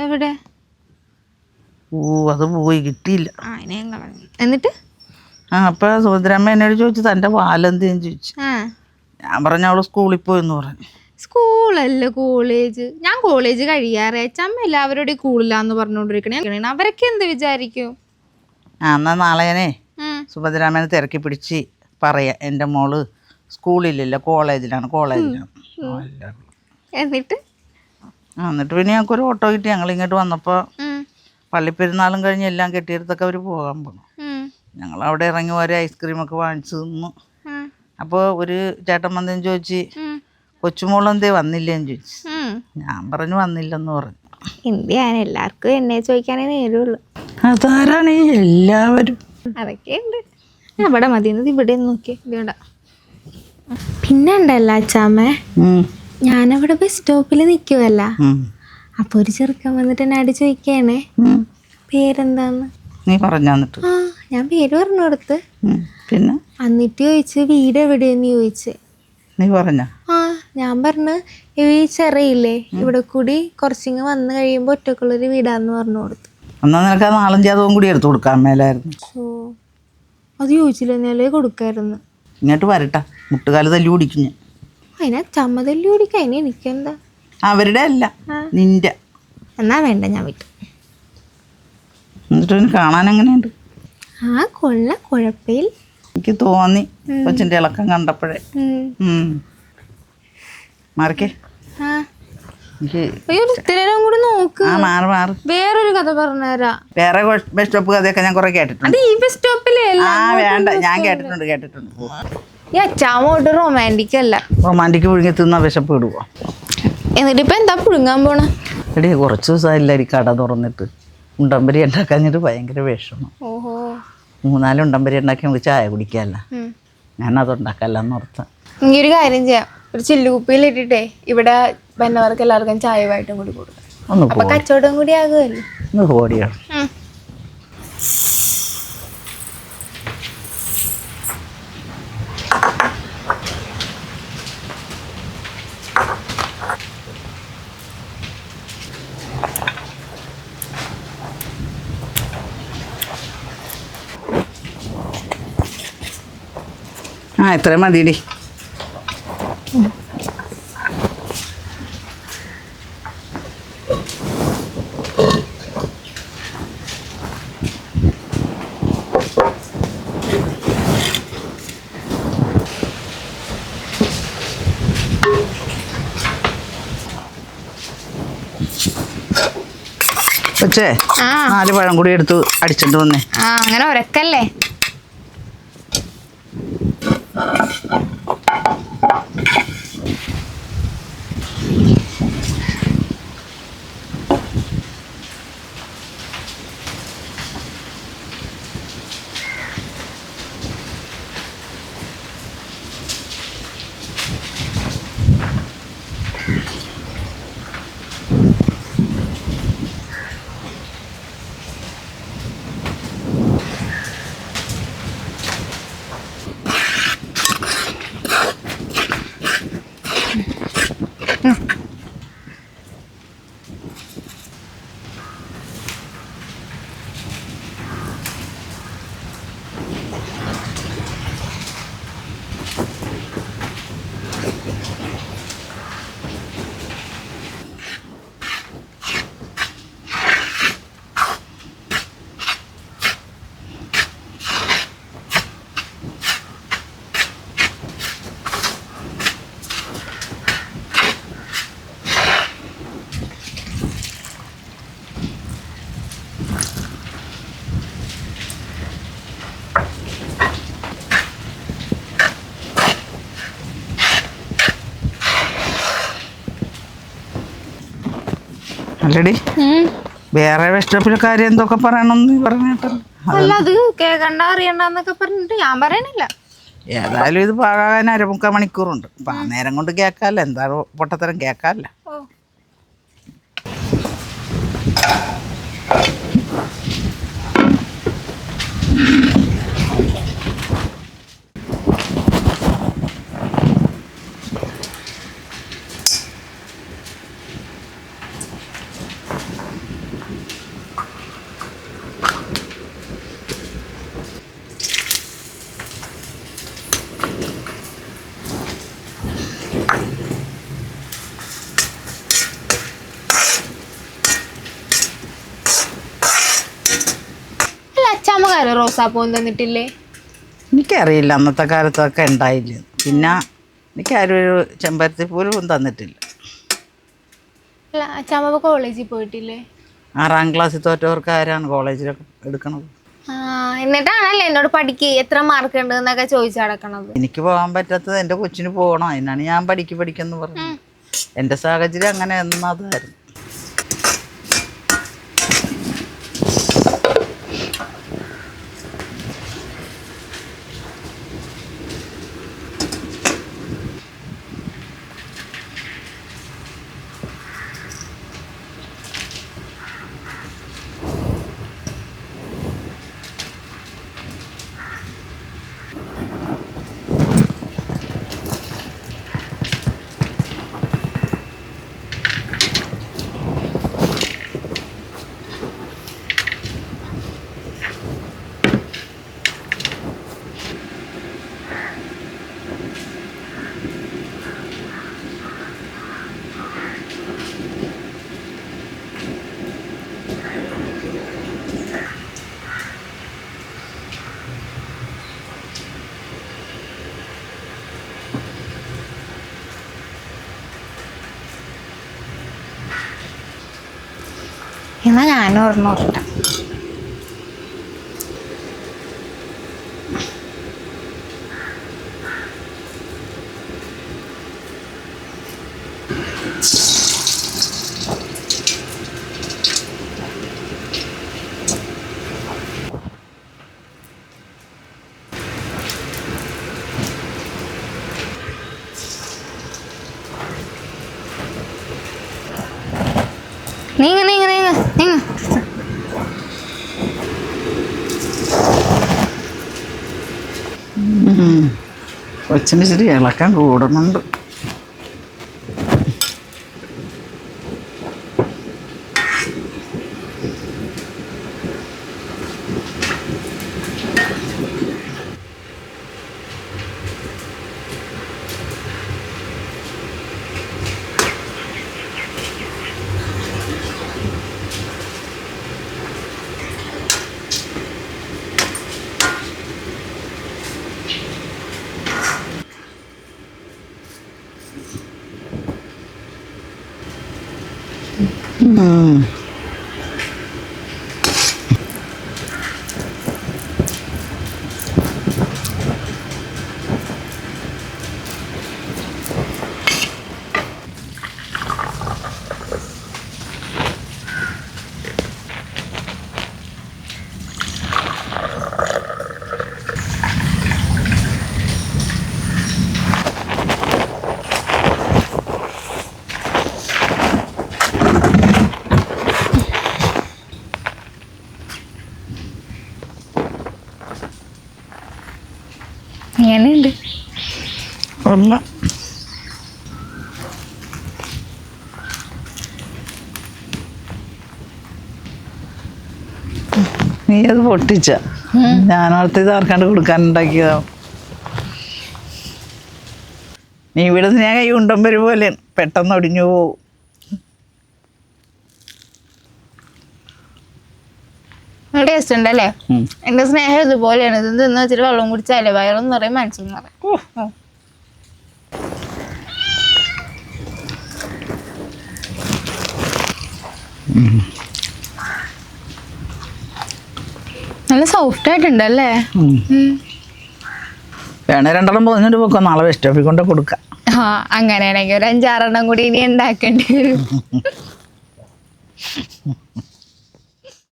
എവിടെ? അത് പോയി കിട്ടിയില്ല. എന്നിട്ട് അപ്പൊ സുഭദ്രാമ്മ എന്നോട് ചോദിച്ചു തൻ്റെ പാലെന്തേന്ന് ചോദിച്ചു. ഞാൻ പറഞ്ഞ അവള് സ്കൂളിൽ പോയെന്ന് പറഞ്ഞു. സ്കൂളല്ല കോളേജ്. ഞാൻ കോളേജ് കഴിയാറേ. അച്ഛമ്മ എല്ലാവരോടും കൂടില്ലാന്ന് പറഞ്ഞോണ്ടിരിക്കണേ. അവരൊക്കെ എന്ത് വിചാരിക്കും? എന്നാ നാളെ ഞാനേ സുഭദ്രാമ്മനെ തിരക്കി പിടിച്ച് പറയാം എൻ്റെ മോള് സ്കൂളിലില്ല കോളേജിലാണ്. എന്നിട്ട് പിന്നെ ഞങ്ങൾക്കൊരു ഓട്ടോ കിട്ടി. ഞങ്ങൾ ഇങ്ങോട്ട് വന്നപ്പോൾ പള്ളിപ്പെരുന്നാളും കഴിഞ്ഞ് എല്ലാം കെട്ടിയെടുത്തൊക്കെ അവർ പോകാൻ പോകണം. ഞങ്ങളവിടെ ഇറങ്ങി ഓരോ ഐസ്ക്രീമൊക്കെ വാങ്ങിച്ചു തിന്നു. അപ്പോൾ ഒരു ചേട്ടൻ വന്നതെന്ന് ചോദിച്ച് കൊച്ചുമോളെന്തേ വന്നില്ലേന്ന് ചോദിച്ചു. ഞാൻ പറഞ്ഞു വന്നില്ലെന്ന് പറഞ്ഞു. എന്തിനാണ് എല്ലാവർക്കും എന്നെ ചോദിക്കാനേ നേരുള്ളൂ. അതാരാണ് ഈ എല്ലാവരും? അതൊക്കെ ഉണ്ട്. അവിടെ മതിയെന്നത് ഇവിടെ നോക്കി ഇവിടെ. പിന്നെ ഉണ്ടല്ലോ അച്ചാമ്മ, ഞാനവിടെ ബസ് സ്റ്റോപ്പിൽ നിൽക്കുവല്ല. അപ്പൊ ഒരു ചെറുക്കൻ വന്നിട്ട് എന്നോട് ചോദിക്കാണേ പേരെന്താന്ന്. നീ പറഞ്ഞിട്ട് ഞാൻ പേര് പറഞ്ഞു കൊടുത്ത്. പിന്നെ എന്നിട്ട് ചോദിച്ചു വീട് എവിടെയെന്ന് ചോദിച്ചു. നീ പറഞ്ഞ? ഞാൻ പറഞ്ഞു ഈ ചെറിയില്ലേ ഇവിടെ കൂടി കുറച്ചിങ്ങ് വന്നു കഴിയുമ്പോ ഒറ്റക്കുള്ളൊരു വീടാന്ന് പറഞ്ഞു കൊടുത്തു. എന്നാ നിനക്ക് ആ 4-5 അതും കൂടി എടുത്തു കൊടുക്കാൻ മേലായിരുന്നു. അത് ചോദിച്ചില്ല, എന്നാലേ കൊടുക്കായിരുന്നു. ഇങ്ങോട്ട് വരട്ടെ, മുട്ടുകാല് തല്ലി കുടിക്കും ഞാൻ. അതിനാ ചമ്മ തല്ലി കുടിക്കാൻ അതിന് എനിക്കെന്താ? അവരുടെ അല്ല നിന്റെ. എന്നാ വേണ്ട, ഞാൻ വിട്ടു. എന്നിട്ട് കാണാൻ എങ്ങനെയുണ്ട്? കൊള്ള കുഴപ്പമില്ല. എനിക്ക് തോന്നി കൊച്ചിന്റെ ഇളക്കം കണ്ടപ്പോഴേ. മാറിക്കേ. വേറൊരു കഥ പറഞ്ഞുതരാ. വേറെ ബസ് സ്റ്റോപ്പ് കഥയൊക്കെ ഞാൻ കുറെ കേട്ടിട്ടുണ്ട്. വേണ്ട, ഞാൻ കേട്ടിട്ടുണ്ട്. ഈ അച്ചാമോട്ട് റൊമാൻറ്റിക് അല്ല. റൊമാൻറ്റിക് പുഴുങ്ങി തിന്നാ വിശപ്പ് ഇടുവോ? എന്നിട്ട് ഇപ്പൊ എന്താ പുഴുങ്ങാൻ പോണ? എടീ കുറച്ച് ദിവസമായില്ല കട തുറന്നിട്ട്. ഉണ്ടമ്പരി ഉണ്ടാക്കാഞ്ഞിട്ട് ഭയങ്കര വിഷമം. 3-4 ഉണ്ടമ്പരി ഉണ്ടാക്കി നമുക്ക് ചായ കുടിക്കാമല്ല. ഞാനത് ഉണ്ടാക്കാമല്ലെന്ന് ഓർത്ത്. ഇനി ഒരു കാര്യം ചെയ്യാം, ഒരു ചില്ലുകുപ്പിയിൽ ഇട്ടിട്ടേ ഇവിടെ വന്നവർക്ക് എല്ലാവർക്കും ചായവായിട്ടും കൂടി കൊടുക്കാം. അപ്പൊ കച്ചവടം കൂടി ആകുമല്ലോ. ഒന്ന് ഓടിയാണ്. ഇത്രയും മതിയടി. പക്ഷേ 4 പഴം കൂടി എടുത്ത് അടിച്ചിട്ട് വന്നേ. അങ്ങനെ ഒരക്കല്ലേ. അല്ലടി, വേറെ ബസ് സ്റ്റോപ്പിലെ കാര്യം എന്തൊക്കെ പറയണമെന്ന് പറഞ്ഞിട്ടല്ലോ. അല്ല, അത് കേൾക്കണ്ട അറിയണ്ടെന്നൊക്കെ പറഞ്ഞിട്ട് ഞാൻ പറയണില്ല. ഏതായാലും ഇത് പാകാൻ 1/4 മണിക്കൂറുണ്ട്. അപ്പം ആ നേരം കൊണ്ട് കേൾക്കാമല്ലോ. എന്താ പൊട്ടത്തരം കേൾക്കാമല്ലോ. ആരും റോസാപ്പൂ തന്നിട്ടില്ലേ? എനിക്കറിയില്ല അന്നത്തെ കാലത്തൊക്കെ ഉണ്ടായില്ല. പിന്നെ എനിക്കാരും ഒരു ചെമ്പരത്തി പോലും തന്നിട്ടില്ല. അല്ല അച്ഛാമ്മ കോളേജിൽ പോയിട്ടില്ലേ? 6ാം ക്ലാസ്സിൽ തോറ്റവർക്ക് ആരാണ് കോളേജിലൊക്കെ എടുക്കണത്? എന്നിട്ടാണല്ലേ എന്നോട് പഠിക്ക് എത്ര മാർക്ക് ഉണ്ട് എന്നൊക്കെ ചോദിച്ചു നടക്കണത്. എനിക്ക് പോകാൻ പറ്റാത്തത് എൻ്റെ കൊച്ചിന് പോകണം, അതിനാണ് ഞാൻ പഠിക്കെന്ന് പറഞ്ഞത്. എൻ്റെ സാഹചര്യം അങ്ങനെ എന്നതായിരുന്നു. എന്നാ ഞാനും ഒരെണ്ണം ഇഷ്ടം. നീങ്ങ നീങ്ങ നീങ്ങ നീങ്ങ. കൊച്ചിന് ഇച്ചിരി ഇളക്കാൻ കൂടുന്നുണ്ട്. എങ്ങനെയുണ്ട്? കൊള്ളാം. നീ അത് പൊട്ടിച്ച? ഞാനോർത്ത് ഇത് ആർക്കാണ്ട് കൊടുക്കാനുണ്ടാക്കിയതാ. നീ ഇവിടെ ഞാൻ കൈ ഉണ്ടം വരും പോലെ പെട്ടെന്ന് ഒടിഞ്ഞു പോവും. ടേസ്റ്റ് ഉണ്ടല്ലേ? എന്റെ സ്നേഹം ഇതുപോലെയാണ്. ഇത് തിന്ന് വെച്ചിട്ട് വെള്ളം കുടിച്ചാലേ വയറൊന്നും നിറയും മനസ്സൊന്നും നിറയും. നല്ല സോഫ്റ്റ് ആയിട്ടുണ്ടല്ലേ? വേണേ 2 പൊതിഞ്ഞിട്ട് പോക്കോ, നാളെ ബസ് സ്റ്റോപ്പിൽ കൊണ്ട് കൊടുക്കാം. അങ്ങനെയാണെങ്കിൽ ഒരു 5-6 കൂടി ഇനി ഉണ്ടാക്കേണ്ടി വരും.